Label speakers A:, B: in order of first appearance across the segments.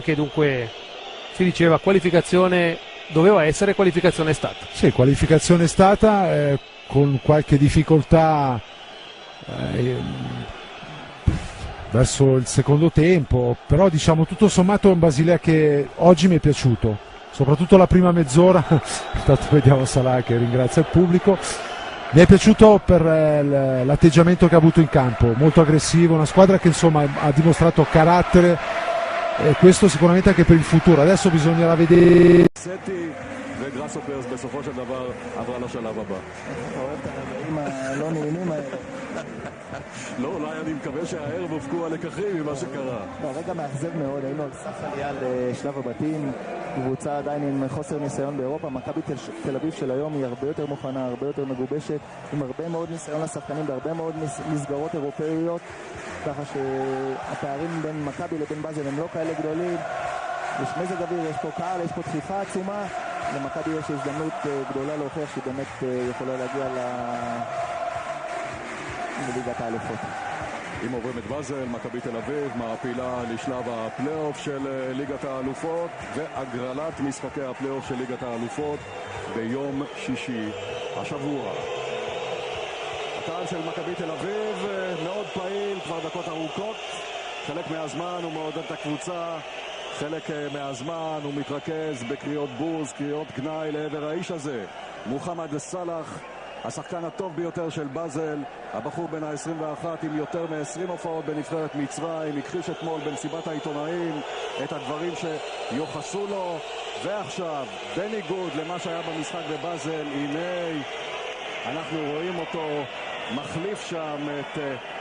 A: che dunque si diceva qualificazione doveva essere, qualificazione è stata.
B: Sì, qualificazione è stata con qualche difficoltà verso il secondo tempo, però diciamo tutto sommato è un Basilea che oggi mi è piaciuto, soprattutto la prima mezz'ora. Intanto vediamo Salah che ringrazia il pubblico. Mi è piaciuto per l'atteggiamento che ha avuto in campo, molto aggressivo, una squadra che insomma ha dimostrato carattere, e questo sicuramente anche per il futuro. Adesso bisognerà vedere.
C: וגראסהופרס בסופו של דבר עברה לשלב הבא.
D: אתה אוהב את הרגעים הלא נעימים האלה.
C: לא, אולי אני מקווה שהערב הופקו הלקחים ממה שקרה.
D: רגע מאכזב מאוד, היינו על סף עלייה לשלב הבתים, קבוצה עדיין עם חוסר ניסיון באירופה. מכבי תל אביב של היום היא הרבה יותר מוכנה, הרבה יותר מגובשת, עם הרבה מאוד ניסיון לשחקנים בהרבה מאוד מסגרות אירופאיות, ככה שהפערים בין מכבי לבין באזל הם לא כאלה גדולים. יש מזג אוויר, יש פה קהל, יש פה דחיפה עצומה. למכבי יש הזדמנות גדולה להוכיח שהיא באמת יכולה להגיע לליגת האלופות.
C: אם עוברים את באזל, מכבי תל אביב מעפילה לשלב הפלייאוף של ליגת האלופות והגרלת משחקי הפלייאוף של ליגת האלופות ביום שישי השבוע. הקהל של מכבי תל אביב מאוד פעיל כבר דקות ארוכות, חלק מהזמן הוא מעודד את הקבוצה, חלק מהזמן הוא מתרכז בקריאות בוז, קריאות גנאי לעבר האיש הזה, מוחמד סלאח, השחקן הטוב ביותר של באזל, הבחור בן ה-21 עם יותר מ-20 הופעות בנבחרת מצרים, הכחיש אתמול במסיבת העיתונאים את הדברים שיוחסו לו, ועכשיו בניגוד למה שהיה במשחק בבאזל, הנה אנחנו רואים אותו מחליף שם את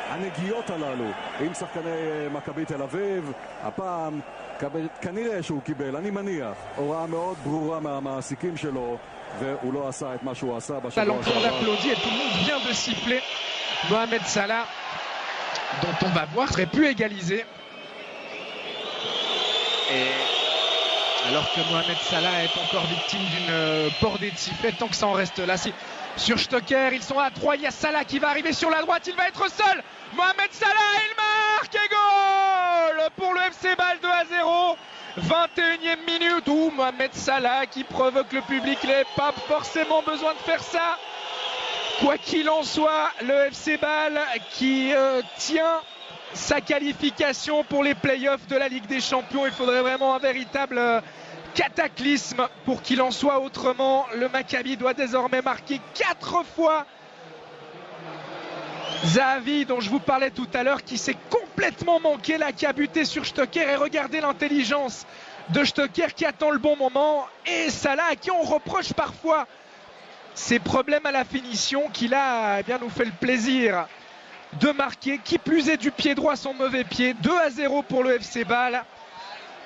C: הנגיעות הללו עם שחקני מכבי תל אביב. הפעם כנראה שהוא קיבל, אני מניח, הוראה מאוד ברורה מהמעסיקים שלו, והוא לא עשה את מה שהוא עשה בשבוע
E: שעבר. Applaudit et tout le monde vient de siffler Mohamed Salah, dont on va voir aurait pu égaliser. Et alors que Mohamed Salah est encore victime d'une bordée de sifflets, tant que ça en reste là, sur Stocker, ils sont à 3, il y a Salah qui va arriver sur la droite, il va être seul. Mohamed Salah, il marque et goal pour le FC Bâle 2-0. 21e minute où Mohamed Salah qui provoque le public, il n'avait pas forcément besoin de faire ça. Quoi qu'il en soit, le FC Bâle qui tient sa qualification pour les playoffs de la Ligue des Champions. Il faudrait vraiment un véritable cataclysme pour qu'il en soit autrement. Le Maccabi doit désormais marquer 4 fois. Zahavi, dont je vous parlais tout à l'heure, qui s'est complètement manqué là, qui a buté sur Stocker, et regardez l'intelligence de Stocker qui attend le bon moment, et Salah à qui on reproche parfois ses problèmes à la finition, qui là eh bien, nous fait le plaisir de marquer, qui plus est du pied droit son mauvais pied. 2-0 pour le FC Bâle,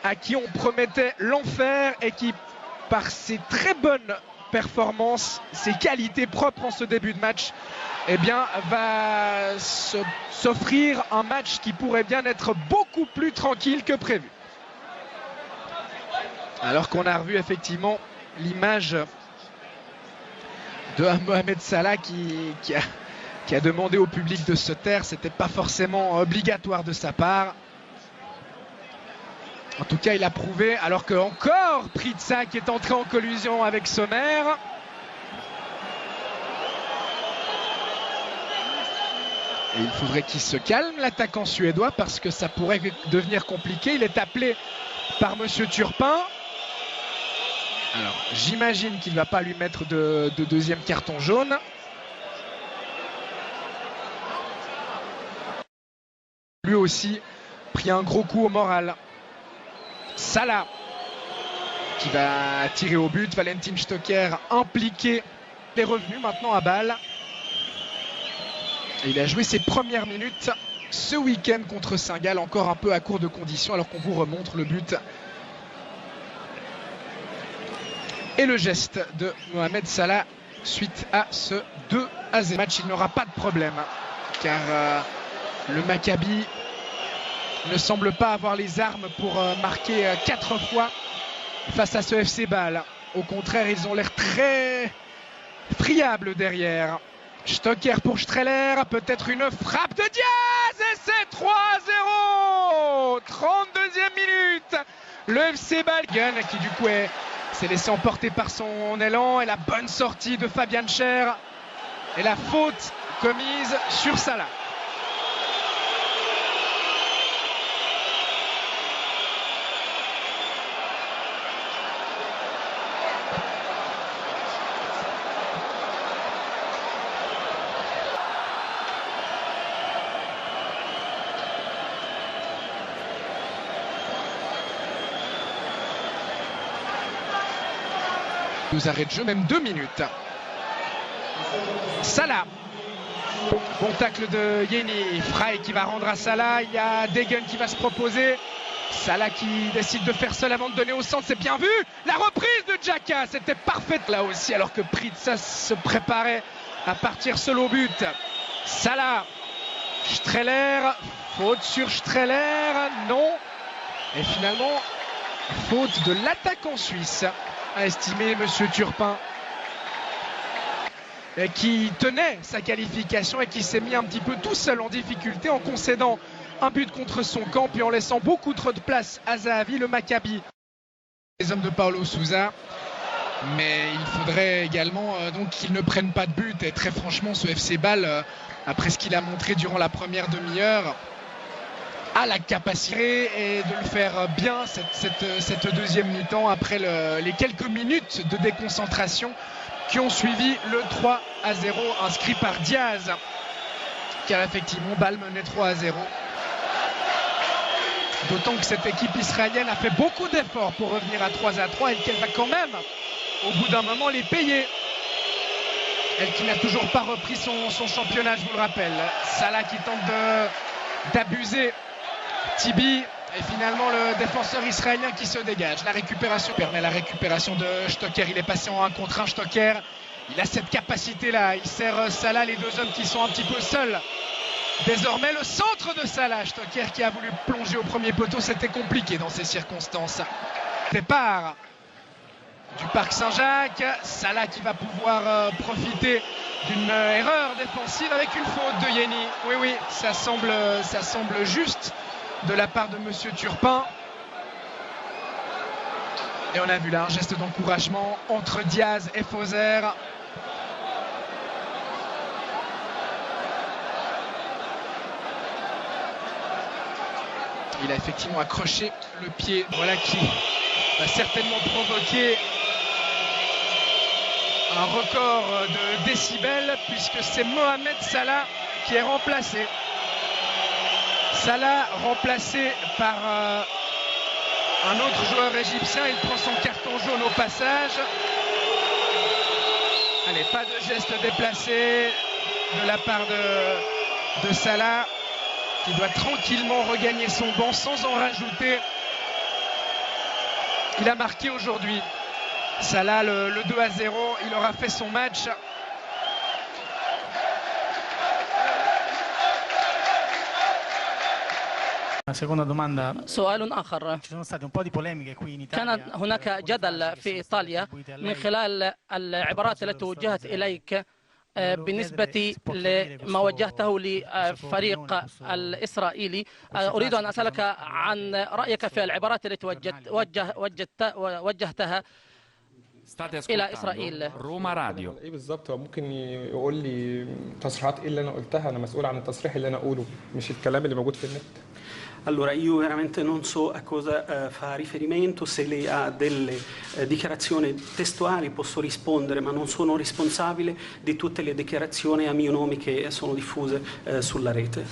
E: à qui on promettait l'enfer et qui, par ses très bonnes performances, ses qualités propres en ce début de match, eh bien, va s'offrir un match qui pourrait bien être beaucoup plus tranquille que prévu. Alors qu'on a revu effectivement l'image de Mohamed Salah qui a demandé au public de se taire. C'était pas forcément obligatoire de sa part. En tout cas, il a prouvé, alors que encore Pritsa qui est entré en collision avec Sommer. Et il faudrait qu'il se calme, l'attaquant suédois, parce que ça pourrait devenir compliqué. Il est appelé par Monsieur Turpin. Alors, j'imagine qu'il ne va pas lui mettre de deuxième carton jaune. Lui aussi pris un gros coup au moral. Salah qui va tirer au but. Valentin Stocker impliqué. Il est revenu maintenant à Bâle. Et il a joué ses premières minutes ce week-end contre Saint-Gall, encore un peu à court de conditions, alors qu'on vous remontre le but. Et le geste de Mohamed Salah suite à ce 2-0 match. Il n'aura pas de problème, car le Maccabi ne semble pas avoir les armes pour marquer 4 fois face à ce FC Bâle. Au contraire, ils ont l'air très friables derrière. Stocker pour Streller, peut-être une frappe de Diaz, et c'est 3-0. 32e minute, Le FC Bâle qui du coup s'est laissé emporter par son élan et la bonne sortie de Fabian Schär et la faute commise sur Salah. Nous arrête de jeu, même 2 minutes. Salah. Bon tacle de Yeni. Frey qui va rendre à Salah. Il y a Degen qui va se proposer. Salah qui décide de faire seul avant de donner au centre. C'est bien vu. La reprise de Xhaka. C'était parfaite là aussi. Alors que Pritsas se préparait à partir seul au but. Salah. Streller. Faute sur Streller. Non. Et finalement, faute de l'attaquant suisse, a estimé Monsieur Turpin, qui tenait sa qualification et qui s'est mis un petit peu tout seul en difficulté en concédant un but contre son camp puis en laissant beaucoup trop de place à Zahavi, le Maccabi. Les hommes de Paulo Sousa, mais il faudrait également donc qu'ils ne prennent pas de but. Et très franchement, ce FC Bâle, après ce qu'il a montré durant la première demi-heure, a la capacité et de le faire bien cette deuxième mi-temps après les quelques minutes de déconcentration qui ont suivi le 3-0 inscrit par Diaz, car effectivement Bâle menait 3-0. D'autant que cette équipe israélienne a fait beaucoup d'efforts pour revenir à 3-3 et qu'elle va quand même au bout d'un moment les payer. Elle qui n'a toujours pas repris son championnat, je vous le rappelle. Salah qui tente d'abuser Tibi, et finalement le défenseur israélien qui se dégage. La récupération permet la récupération de Stocker. Il est passé en 1 contre 1. Stocker, il a cette capacité là. Il sert Salah, les deux hommes qui sont un petit peu seuls. Désormais le centre de Salah. Stocker qui a voulu plonger au premier poteau. C'était compliqué dans ces circonstances. Départ du Parc Saint-Jacques. Salah qui va pouvoir profiter d'une erreur défensive avec une faute de Yeni. Oui, ça semble juste de la part de Monsieur Turpin. Et on a vu là un geste d'encouragement entre Diaz et Fauser. Il a effectivement accroché le pied, voilà qui va certainement provoquer un record de décibels puisque c'est Mohamed Salah qui est remplacé. Salah remplacé par un autre joueur égyptien. Il prend son carton jaune au passage. Allez, pas de geste déplacé de la part de Salah, qui doit tranquillement regagner son banc sans en rajouter. Il a marqué aujourd'hui. Salah, le 2-0, il aura fait son match.
F: Seconda domanda.
G: سؤال آخر.
F: Ci sono state un po' di polemiche qui in Italia.
G: كان هناك جدل في إيطاليا من خلال العبارات التي وجهت إليك بالنسبة لما وجهته لفريق الإسرائيلي. أريد أن أسألك عن رأيك في العبارات التي وجهتها إلى إسرائيل.
H: روما راديو.
I: ايه بالظبط؟ هو ممكن يقول لي تصريحات ايه اللي انا قلتها؟ انا مسؤول عن التصريح اللي انا اقوله مش الكلام اللي موجود في النت.
J: Allora, io veramente non so a cosa fa riferimento, se lei ha delle dichiarazioni testuali posso rispondere, ma non sono responsabile di tutte le dichiarazioni a mio nome che sono diffuse sulla rete.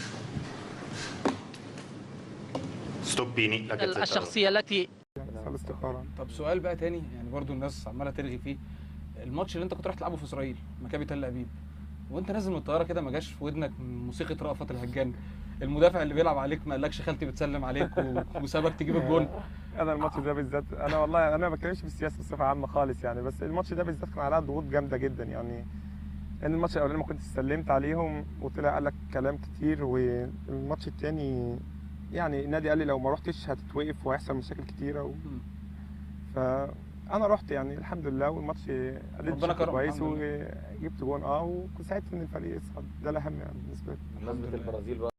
K: Stoppini, la Gazzetta.
G: الشخصية التي
L: طب سؤال بقى تاني، يعني برضو الناس عماله ترغي فيه. الماتش اللي انت كنت رايح تلعبه في اسرائيل، مكابي تل ابيب، وانت نازل من الطياره كده ما جاش في ودنك موسيقى رأفت الهجان؟ المدافع اللي بيلعب عليك ما قالكش خالتي بتسلم عليك وسابك تجيب الجون؟
M: انا الماتش ده بالذات، انا والله انا ما بتكلمش في السياسه بصفه عامه خالص يعني، بس الماتش ده بالذات كان عليها ضغوط جامده جدا يعني. لان الماتش الاولاني ما كنت سلمت عليهم وطلع قال لك كلام كتير، والماتش الثاني يعني النادي قال لي لو ما رحتش هتتوقف وهيحصل مشاكل كتيره فانا رحت يعني الحمد لله، والماتش اديت كويس وجبت جون وكنت سعيد ان الفريق يصعد، ده الاهم يعني بالنسبه لي.
K: بمناسبه البرازيل